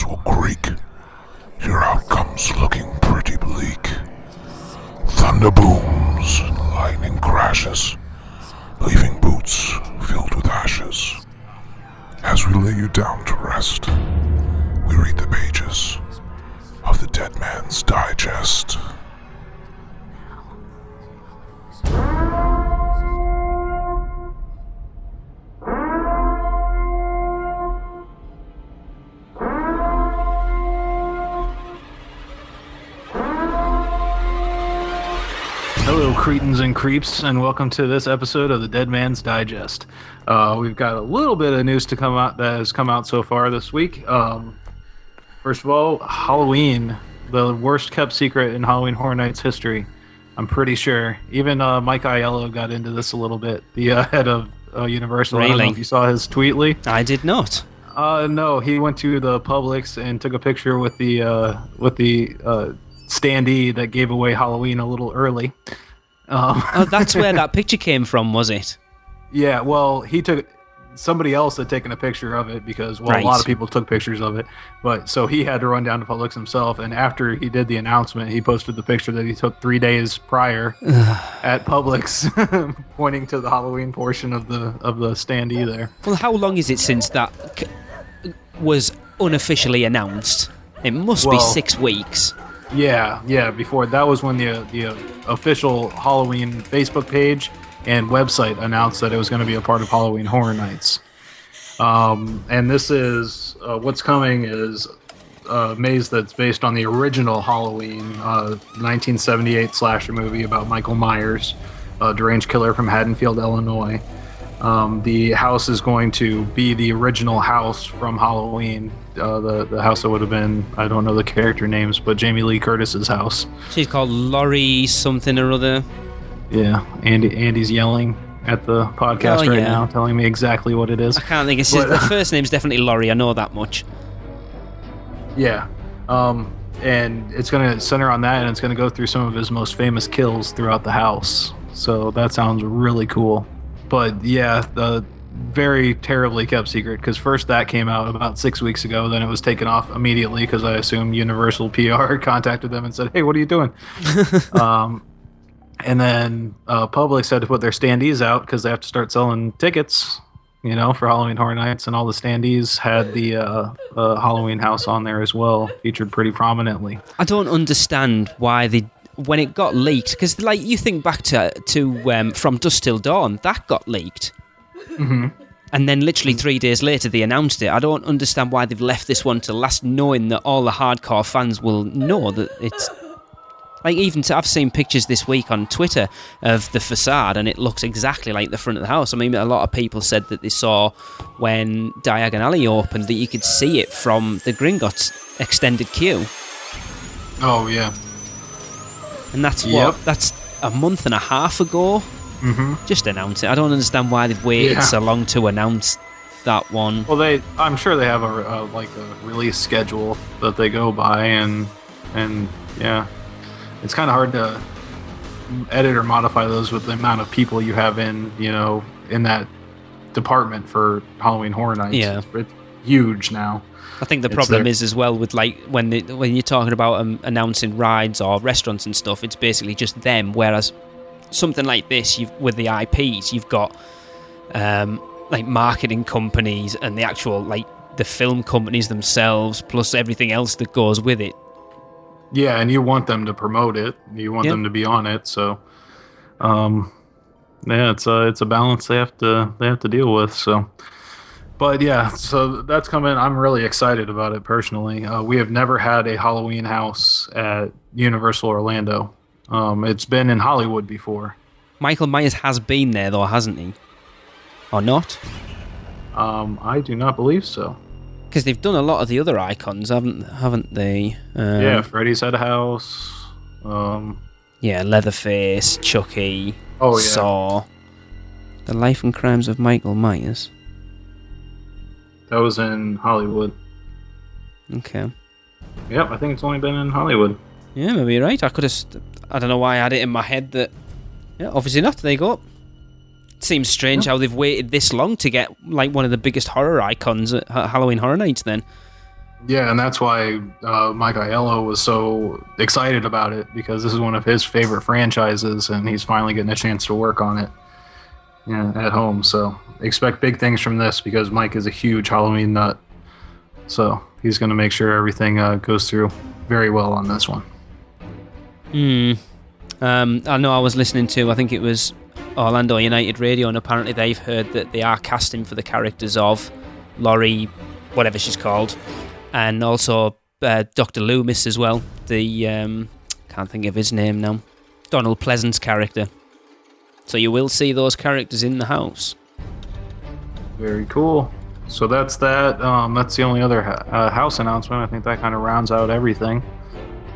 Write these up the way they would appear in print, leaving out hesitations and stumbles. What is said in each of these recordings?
walls will creak. Your outcome's looking pretty bleak. Thunder booms and lightning crashes, leaving boots filled with ashes. As we lay you down to rest, we read the pages of the Dead Man's Digest. Hello, cretins and creeps, and welcome to this episode of the Dead Man's Digest. We've got a little bit of news to come out that has come out so far this week. First of all, Halloween, the worst kept secret in Halloween Horror Nights history. I'm pretty sure. Even Mike Aiello got into this a little bit, the head of Universal. Really? I don't know if you saw his tweetly. I did not. No, he went to the Publix and took a picture with the standee that gave away Halloween a little early. Oh, that's where that picture came from, was it? Yeah, well, somebody else had taken a picture of it because, well, Right. a lot of people took pictures of it. But so he had to run down to Publix himself, and after he did the announcement, he posted the picture that he took 3 days prior at Publix, pointing to the Halloween portion of the standee there. Well, how long is it since that was unofficially announced? It must be 6 weeks. Yeah. Before that was when the official Halloween Facebook page and website announced that it was going to be a part of Halloween Horror Nights. And this is what's coming is a maze that's based on the original Halloween 1978 slasher movie about Michael Myers, a deranged killer from Haddonfield, Illinois. The house is going to be the original house from Halloween. The house that would have been, I don't know the character names, but Jamie Lee Curtis's house. She's called Laurie something or other. Yeah, Andy's yelling at the podcast right now, telling me exactly what it is. I can't think. The first name's definitely Laurie. I know that much. Yeah, and it's going to center on that, and it's going to go through some of his most famous kills throughout the house. So that sounds really cool. But yeah, the very terribly kept secret, because first that came out about 6 weeks ago, then it was taken off immediately because I assume Universal PR contacted them and said, hey, what are you doing? And then Publix had to put their standees out because they have to start selling tickets, for Halloween Horror Nights, and all the standees had the Halloween house on there as well, featured pretty prominently. I don't understand why when it got leaked, because you think back to From Dusk Till Dawn, that got leaked. Mm-hmm. And then literally 3 days later they announced it. I don't understand why they've left this one to last, knowing that all the hardcore fans will know that it's... I've seen pictures this week on Twitter of the facade, and it looks exactly like the front of the house. I mean, a lot of people said that they saw when Diagon Alley opened that you could see it from the Gringotts extended queue. Oh, yeah. And that's that's a month and a half ago. Mm-hmm. Just announce it. I don't understand why they've waited so long to announce that one. Well, I'm sure they have a release schedule that they go by, and yeah, it's kind of hard to edit or modify those with the amount of people you have in that department for Halloween Horror Nights. Yeah, it's huge now. I think the problem is as well with when you're talking about announcing rides or restaurants and stuff, it's basically just them. Whereas something like this, with the IPs, you've got marketing companies and the actual the film companies themselves, plus everything else that goes with it. Yeah, and you want them to promote it. You want them to be on it. So, it's a balance they have to deal with. So. But yeah, so that's coming. I'm really excited about it personally. We have never had a Halloween house at Universal Orlando. It's been in Hollywood before. Michael Myers has been there though, hasn't he? Or not? I do not believe so. Because they've done a lot of the other icons, haven't they? Yeah, Freddy's had a house. Yeah, Leatherface, Chucky, oh, yeah. Saw. The Life and Crimes of Michael Myers. That was in Hollywood. Okay. Yep, I think it's only been in Hollywood. Yeah, maybe you're right. I don't know why I had it in my head that... Yeah, obviously not. There you go. It seems strange how they've waited this long to get one of the biggest horror icons at Halloween Horror Nights then. Yeah, and that's why Mike Aiello was so excited about it, because this is one of his favorite franchises, and he's finally getting a chance to work on it, at home. So expect big things from this, because Mike is a huge Halloween nut. So he's going to make sure everything goes through very well on this one. I know I was listening to, I think it was Orlando United Radio, and apparently they've heard that they are casting for the characters of Laurie, whatever she's called, and also Dr. Loomis as well. The can't think of his name now. Donald Pleasant's character. So you will see those characters in the house. Very cool. So that's that. That's the only other house announcement. I think that kind of rounds out everything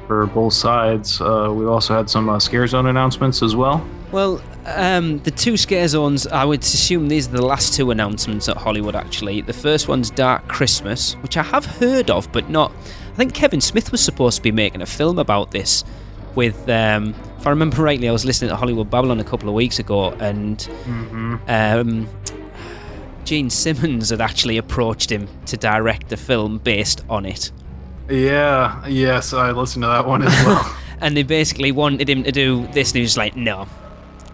for both sides. We also had some Scare Zone announcements as well. Well, the two Scare Zones, I would assume these are the last two announcements at Hollywood, actually. The first one's Dark Christmas, which I have heard of, but not... I think Kevin Smith was supposed to be making a film about this with... if I remember rightly, I was listening to Hollywood Babylon a couple of weeks ago, and Gene Simmons had actually approached him to direct the film based on it. Yeah, yes, I listened to that one as well. And they basically wanted him to do this, and he was like, no.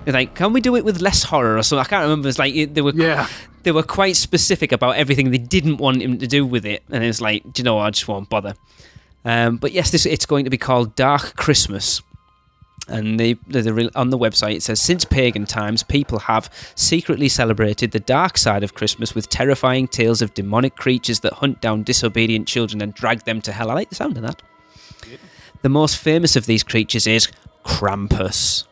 They're like, can we do it with less horror or something? I can't remember. It's like they were quite specific about everything they didn't want him to do with it, and it's like, do you know what? I just won't bother. But yes, it's going to be called Dark Christmas. And on the website it says, since pagan times, people have secretly celebrated the dark side of Christmas with terrifying tales of demonic creatures that hunt down disobedient children and drag them to hell. I like the sound of that. Yeah. The most famous of these creatures is Krampus.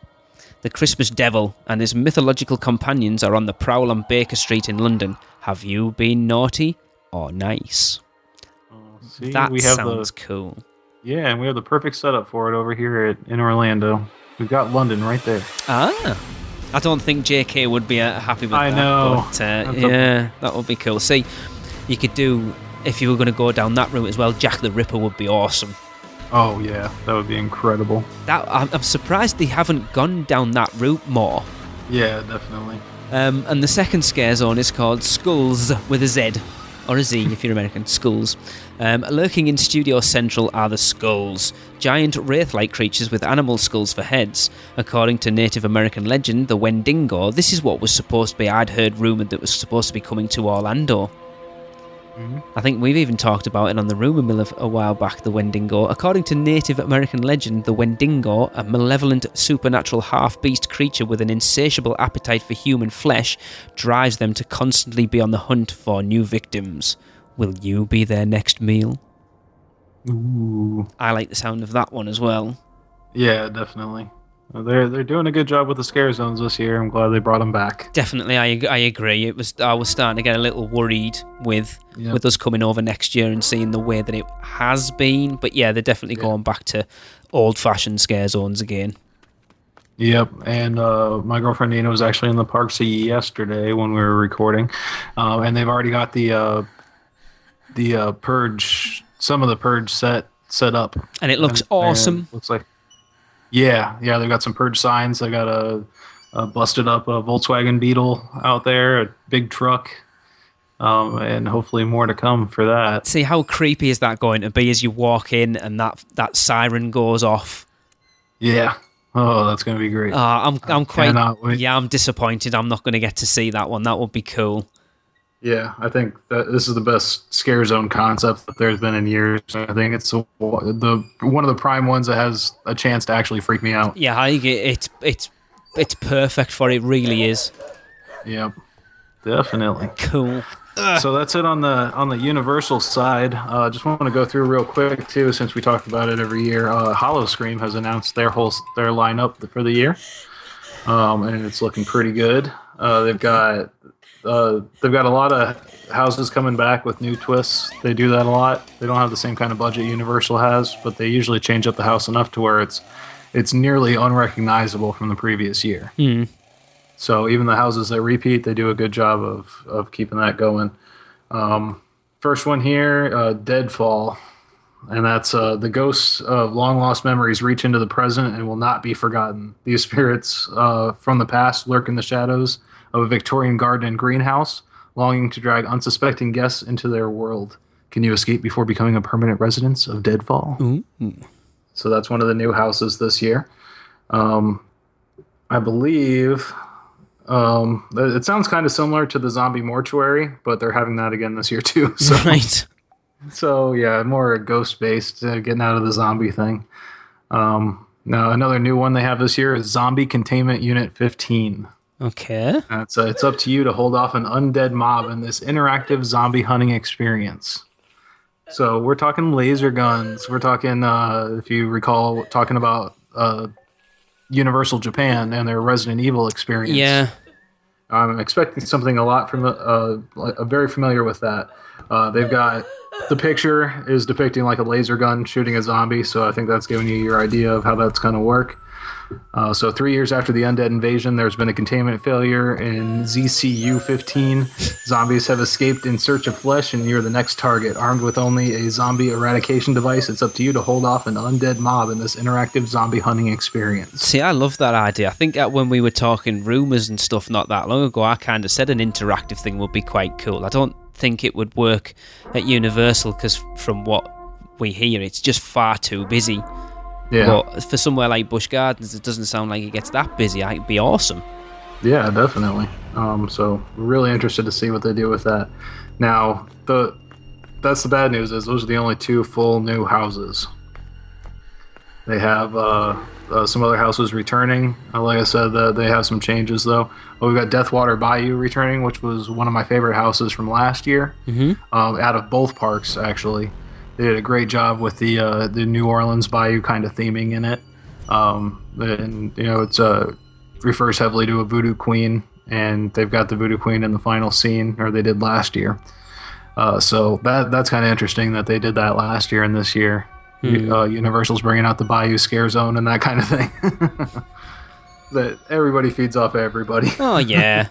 The Christmas devil and his mythological companions are on the prowl on Baker Street in London. Have you been naughty or nice? That sounds cool. Yeah, and we have the perfect setup for it over here in Orlando. We've got London right there. Ah. I don't think JK would be happy with that. I know. But, yeah, that would be cool. See, you could do, if you were going to go down that route as well, Jack the Ripper would be awesome. Oh, yeah, that would be incredible. I'm surprised they haven't gone down that route more. Yeah, definitely. And the second Scare Zone is called Skulls with a Z. Or a Z if you're American. Skulls. Lurking in Studio Central are the Skulls, giant wraith-like creatures with animal skulls for heads. According to Native American legend, the Wendigo, this is what was supposed to be, I'd heard rumoured that was supposed to be coming to Orlando. Mm-hmm. I think we've even talked about it on the Rumour Mill a while back, the Wendigo. According to Native American legend, the Wendigo, a malevolent supernatural half-beast creature with an insatiable appetite for human flesh, drives them to constantly be on the hunt for new victims. Will you be their next meal? Ooh. I like the sound of that one as well. Yeah, definitely. They're doing a good job with the Scare Zones this year. I'm glad they brought them back. Definitely, I agree. I was starting to get a little worried with us coming over next year and seeing the way that it has been. But yeah, they're definitely going back to old-fashioned Scare Zones again. Yep, and my girlfriend Nina was actually in the parks yesterday when we were recording, and they've already got the Purge, some of the Purge set up, and it looks awesome. Looks like. Yeah, they've got some Purge signs. They got a busted up Volkswagen Beetle out there, a big truck, and hopefully more to come for that. See, how creepy is that going to be as you walk in and that siren goes off? Yeah. Oh, that's going to be great. I'm disappointed I'm not going to get to see that one. That would be cool. Yeah, I think that this is the best Scare Zone concept that there's been in years. I think it's one of the prime ones that has a chance to actually freak me out. Yeah, it's perfect for it. Really is. Yep, definitely. Cool. So that's it on the Universal side. Just want to go through real quick too, since we talk about it every year. Howl-O-Scream has announced their lineup for the year, and it's looking pretty good. They've got a lot of houses coming back with new twists. They do that a lot. They don't have the same kind of budget Universal has, but they usually change up the house enough to where it's nearly unrecognizable from the previous year. Mm. So even the houses that repeat, they do a good job of keeping that going. First one here, Deadfall. And that's the ghosts of long-lost memories reach into the present and will not be forgotten. These spirits from the past lurk in the shadows of a Victorian garden and greenhouse, longing to drag unsuspecting guests into their world. Can you escape before becoming a permanent resident of Deadfall? Ooh. So that's one of the new houses this year. I believe it sounds kind of similar to the Zombie Mortuary, but they're having that again this year too. So, Right. So yeah, more ghost-based, getting out of the zombie thing. Now another new one they have this year is Zombie Containment Unit 15. Okay. It's up to you to hold off an undead mob in this interactive zombie hunting experience. So we're talking laser guns. We're talking, if you recall, talking about Universal Japan and their Resident Evil experience. Yeah. I'm expecting something a lot from very familiar with that. They've got the picture is depicting like a laser gun shooting a zombie, so I think that's giving you your idea of how that's going to work. So 3 years after the undead invasion, there's been a containment failure in ZCU-15. Zombies have escaped in search of flesh, and you're the next target. Armed with only a zombie eradication device, it's up to you to hold off an undead mob in this interactive zombie hunting experience. See, I love that idea. I think when we were talking rumours and stuff not that long ago, I kind of said an interactive thing would be quite cool. I don't think it would work at Universal because from what we hear, it's just far too busy. Yeah. But for somewhere like Busch Gardens, it doesn't sound like it gets that busy. It'd be awesome. Yeah, definitely. So really interested to see what they do with that. Now, that's the bad news is those are the only 2 full new houses. They have some other houses returning. Like I said, they have some changes though. We've got Deathwater Bayou returning, which was one of my favorite houses from last year. Mm-hmm. Out of both parks, actually. They did a great job with the New Orleans Bayou kind of theming in it. And it's refers heavily to a voodoo queen, and they've got the voodoo queen in the final scene, or they did last year. So that's kind of interesting that they did that last year and this year. Universal's bringing out the Bayou Scare Zone and that kind of thing. That everybody feeds off everybody. Oh yeah.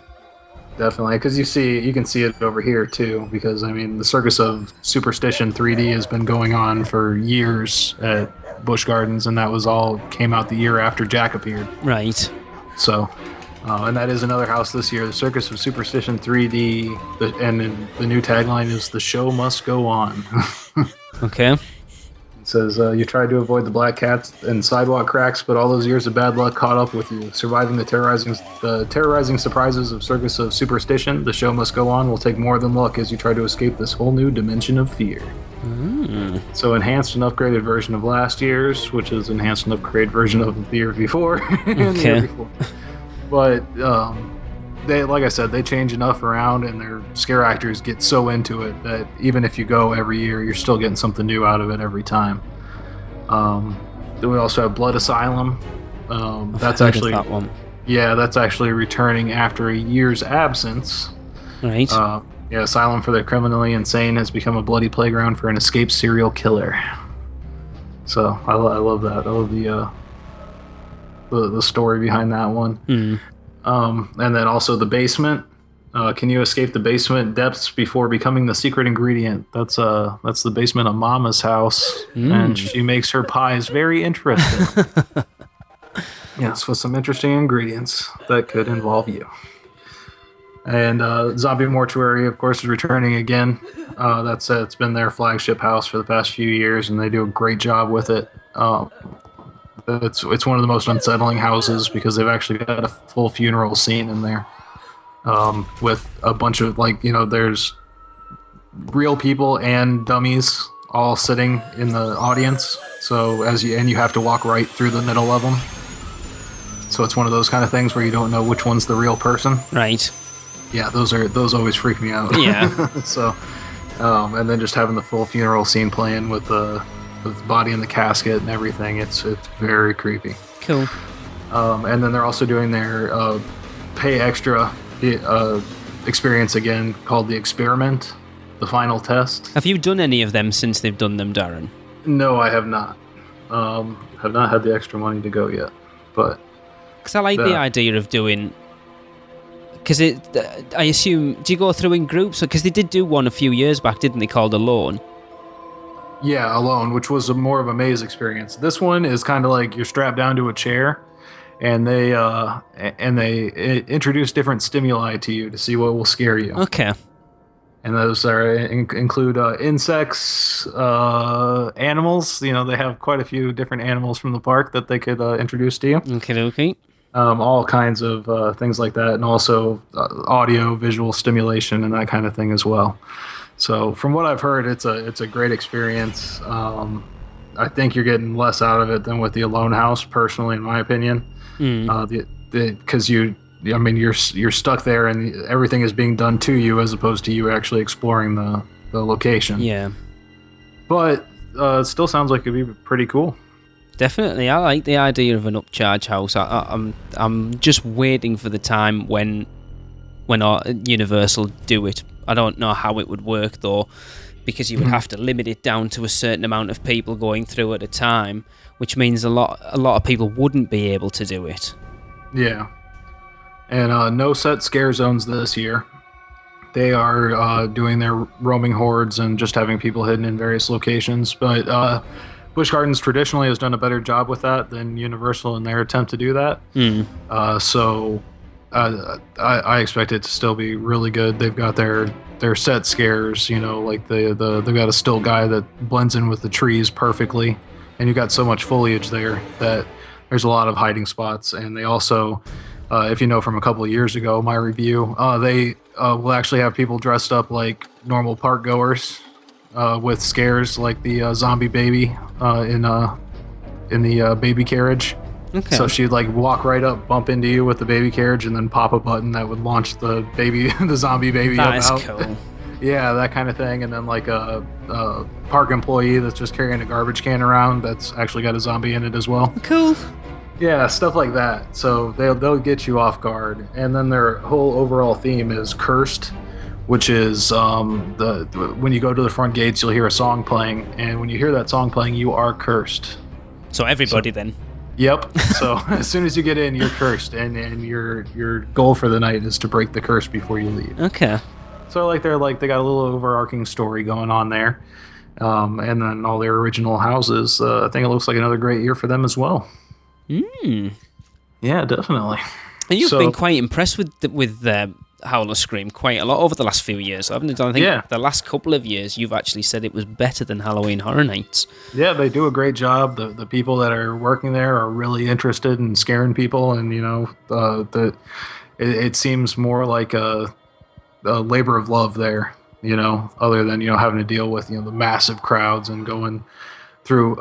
Definitely, because you can see it over here too. Because I mean, the Circus of Superstition 3D has been going on for years at Busch Gardens, and that was all came out the year after Jack appeared. Right. So, and that is another house this year, the Circus of Superstition 3D, and the new tagline is "The show must go on." Okay. It says, you tried to avoid the black cats and sidewalk cracks, but all those years of bad luck caught up with you. Surviving the terrorizing surprises of Circus of Superstition, the show must go on will take more than luck as you try to escape this whole new dimension of fear. So enhanced and upgraded version of last year's, which is enhanced and upgraded version of the year before. And the year before. But they, like I said, they change enough around, and their scare actors get so into it that even if you go every year, you're still getting something new out of it every time. Then we also have Blood Asylum. That's actually that one. Yeah, that's actually returning after a year's absence. Right. Asylum for the Criminally Insane has become a bloody playground for an escaped serial killer. So I love that. I love the story behind that one. And then also the basement. Can you escape the basement depths before becoming the secret ingredient? That's the basement of Mama's house, and she makes her pies very interesting. Yes, with some interesting ingredients that could involve you. And Zombie Mortuary, of course, is returning again. It's been their flagship house for the past few years, and they do a great job with it. It's one of the most unsettling houses because they've actually got a full funeral scene in there, with a bunch of there's real people and dummies all sitting in the audience. So you have to walk right through the middle of them. So it's one of those kind of things where you don't know which one's the real person. Right. Yeah, those always freak me out. Yeah. So, and then just having the full funeral scene playing with the body in the casket and everything, it's very creepy. Cool. And then they're also doing their pay extra experience again called The Experiment, the final test. Have you done any of them since they've done them, Darren? No, I have not. Have not had the extra money to go yet, but because I like the idea of doing. Because I assume, do you go through in groups? Because they did do one a few years back, didn't they, called Alone? Yeah, Alone, which was more of a maze experience. This one is kind of like you're strapped down to a chair, and they introduce different stimuli to you to see what will scare you. Okay. And those include insects, animals. They have quite a few different animals from the park that they could introduce to you. Okay. All kinds of things like that, and also audio, visual stimulation, and that kind of thing as well. So, from what I've heard, it's a great experience. I think you're getting less out of it than with the Alone House, personally, in my opinion. Because you're stuck there, and everything is being done to you, as opposed to you actually exploring the location. Yeah. But it still sounds like it'd be pretty cool. Definitely, I like the idea of an upcharge house. I'm just waiting for the time when our Universal do it. I don't know how it would work though, because you would have to limit it down to a certain amount of people going through at a time, which means a lot of people wouldn't be able to do it. Yeah, and no set scare zones this year. They are doing their roaming hordes and just having people hidden in various locations, but. Busch Gardens traditionally has done a better job with that than Universal in their attempt to do that. So I expect it to still be really good. They've got their set scares, like they've got a still guy that blends in with the trees perfectly, and you've got so much foliage there that there's a lot of hiding spots. And they also, if you know from a couple of years ago, my review, they will actually have people dressed up like normal park goers. With scares like the zombie baby in the baby carriage. Okay. So she'd like walk right up, bump into you with the baby carriage, and then pop a button that would launch the zombie baby that up is out. Cool. Yeah, that kind of thing. And then like a park employee that's just carrying a garbage can around that's actually got a zombie in it as well. Cool. Yeah, stuff like that. So they'll get you off guard. And then their whole overall theme is cursed, which is when you go to the front gates, you'll hear a song playing, and when you hear that song playing, you are cursed. So everybody then. Yep. So as soon as you get in, you're cursed, and your goal for the night is to break the curse before you leave. Okay. So they got a little overarching story going on there, and then all their original houses. I think it looks like another great year for them as well. Yeah, definitely. And you've been quite impressed with Howl-O-Scream quite a lot over the last few years, haven't you? I think the last couple of years you've actually said it was better than Halloween Horror Nights. Yeah, they do a great job. The people that are working there are really interested in scaring people, and it seems more like a labor of love there, other than having to deal with the massive crowds and going through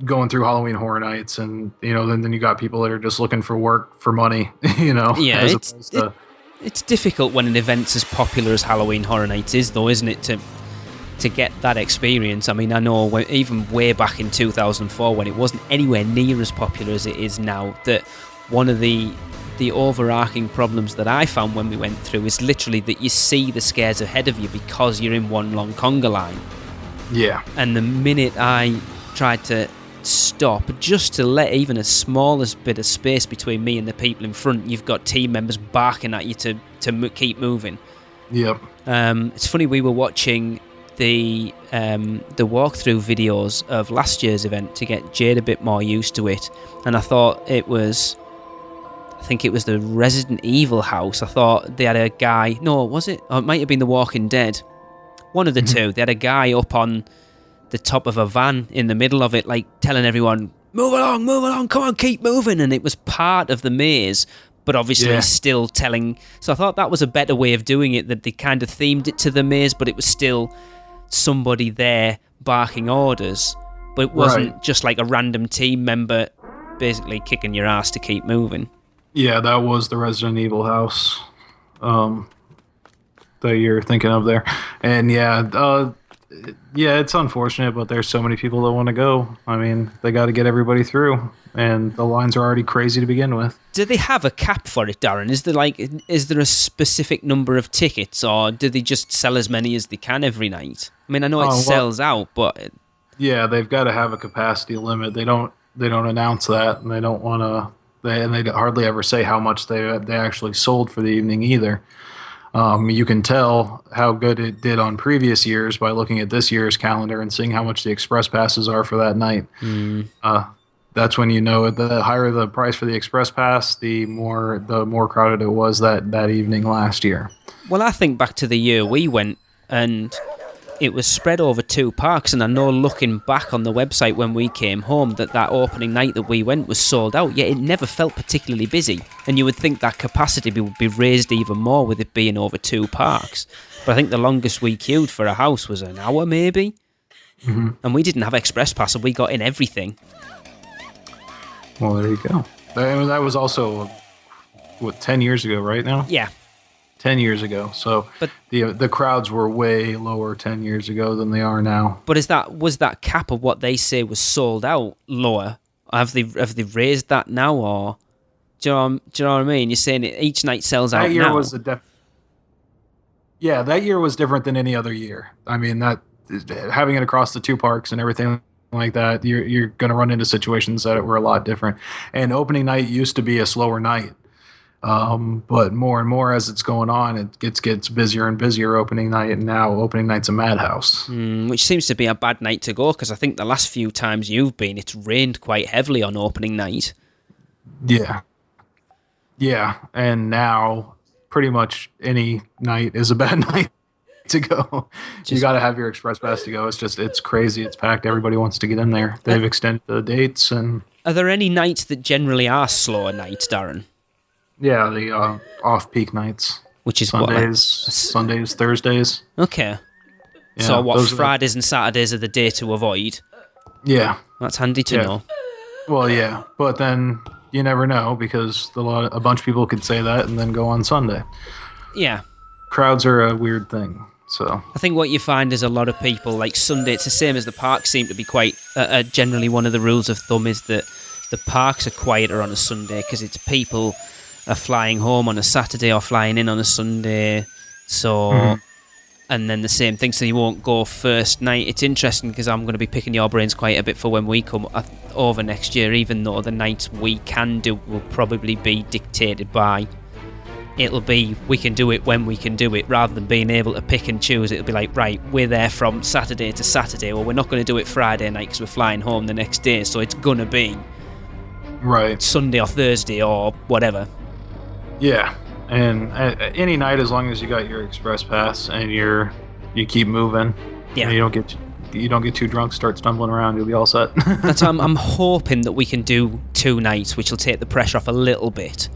Halloween Horror Nights, and then you got people that are just looking for work for money, Yeah, it's difficult when an event's as popular as Halloween Horror Nights is, though, isn't it, to get that experience? I mean, I know even way back in 2004, when it wasn't anywhere near as popular as it is now, that one of the overarching problems that I found when we went through is literally that you see the scares ahead of you because you're in one long conga line. Yeah. And the minute I tried to stop just to let even a smallest bit of space between me and the people in front, you've got team members barking at you to keep moving. Yep. It's funny, we were watching the walkthrough videos of last year's event to get Jade a bit more used to it, and I think it was the Resident Evil house. I thought they had a guy, no, was it? Or it might have been The Walking Dead. One of the two. They had a guy up on the top of a van in the middle of it, like telling everyone, move along, come on, keep moving. And it was part of the maze, but obviously still telling. So I thought that was a better way of doing it, that they kind of themed it to the maze, but it was still somebody there barking orders. But it wasn't just like a random team member basically kicking your ass to keep moving. Yeah, that was the Resident Evil house that you're thinking of there. And it's unfortunate, but there's so many people that want to go. I mean, they got to get everybody through, and the lines are already crazy to begin with. Do they have a cap for it, Darren? Is there a specific number of tickets, or do they just sell as many as they can every night? I mean, I know it sells out, but yeah, they've got to have a capacity limit. They don't announce that, and they don't want to. They hardly ever say how much they actually sold for the evening either. You can tell how good it did on previous years by looking at this year's calendar and seeing how much the express passes are for that night. that's when you know the higher the price for the express pass, the more crowded it was that evening last year. Well, I think back to the year we went, and it was spread over 2 parks, and I know looking back on the website when we came home that opening night that we went was sold out, yet it never felt particularly busy. And you would think that capacity would be raised even more with it being over 2 parks. But I think the longest we queued for a house was an hour maybe. Mm-hmm. And we didn't have express pass, and we got in everything. Well, there you go. That was also, 10 years ago right now? Yeah. 10 years ago. So but the crowds were way lower 10 years ago than they are now. But was that cap of what they say was sold out lower? Have they raised that now, or do you know what I mean? You're saying each night sells out now. That year was that year was different than any other year. I mean, that having it across the 2 parks and everything like that, you're going to run into situations that were a lot different. And opening night used to be a slower night. But more and more as it's going on, it gets busier and busier opening night, and now opening night's a madhouse. Which seems to be a bad night to go, because I think the last few times you've been, it's rained quite heavily on opening night. Yeah. Yeah, and now pretty much any night is a bad night to go. You got to have your express pass to go. It's crazy. It's packed. Everybody wants to get in there. They've extended the dates. And are there any nights that generally are slower nights, Darren? Yeah, the off-peak nights. Which is Sundays, Thursdays. Okay. Yeah, so Fridays and Saturdays are the day to avoid? Yeah. That's handy to know. Well, yeah, but then you never know, because a bunch of people could say that and then go on Sunday. Yeah. Crowds are a weird thing, so. I think what you find is a lot of people, like Sunday, it's the same as the parks seem to be quite, generally one of the rules of thumb is that the parks are quieter on a Sunday, because it's people are flying home on a Saturday or flying in on a Sunday, so and then the same thing, so you won't go first night. It's interesting because I'm going to be picking your brains quite a bit for when we come over next year, even though the nights we can do will probably be dictated by, it'll be we can do it when we can do it, rather than being able to pick and choose. It'll be like, right, we're there from Saturday to Saturday, well, we're not going to do it Friday night because we're flying home the next day, so it's going to be right Sunday or Thursday or whatever. Yeah, and any night, as long as you got your express pass and you keep moving, yeah, you don't get too drunk, start stumbling around, you'll be all set. That's I'm hoping that we can do 2 nights, which will take the pressure off a little bit.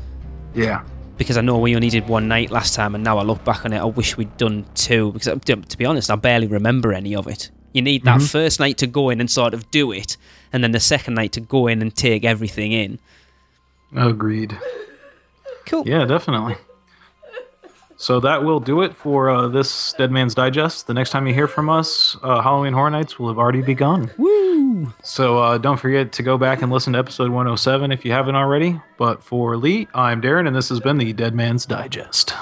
Yeah, because I know we only did 1 night last time, and now I look back on it, I wish we'd done 2. Because to be honest, I barely remember any of it. You need that first night to go in and sort of do it, and then the second night to go in and take everything in. Agreed. Cool. Yeah, definitely. So that will do it for this Dead Man's Digest. The next time you hear from us, Halloween Horror Nights will have already begun. Woo! So don't forget to go back and listen to episode 107 if you haven't already. But for Lee, I'm Darren, and this has been the Dead Man's Digest.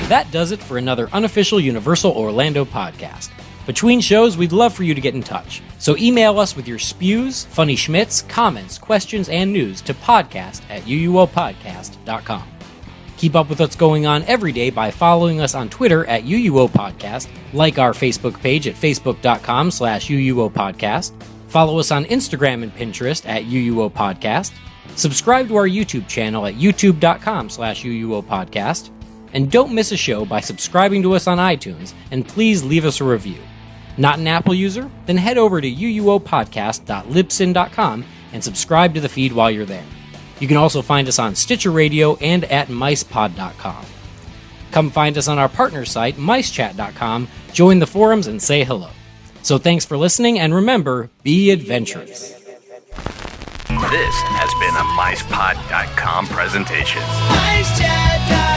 That does it for another unofficial Universal Orlando podcast. Between shows, we'd love for you to get in touch. So email us with your spews, funny schmitz, comments, questions, and news to podcast@uuopodcast.com. Keep up with what's going on every day by following us on Twitter @UUOPodcast, like our Facebook page at facebook.com/UUOPodcast, follow us on Instagram and Pinterest @UUOPodcast, subscribe to our YouTube channel at youtube.com/UUOPodcast, and don't miss a show by subscribing to us on iTunes, and please leave us a review. Not an Apple user? Then head over to uuopodcast.libsyn.com and subscribe to the feed while you're there. You can also find us on Stitcher Radio and at micepod.com. Come find us on our partner site, micechat.com, join the forums, and say hello. So thanks for listening, and remember, be adventurous. This has been a micepod.com presentation. MiceChat.com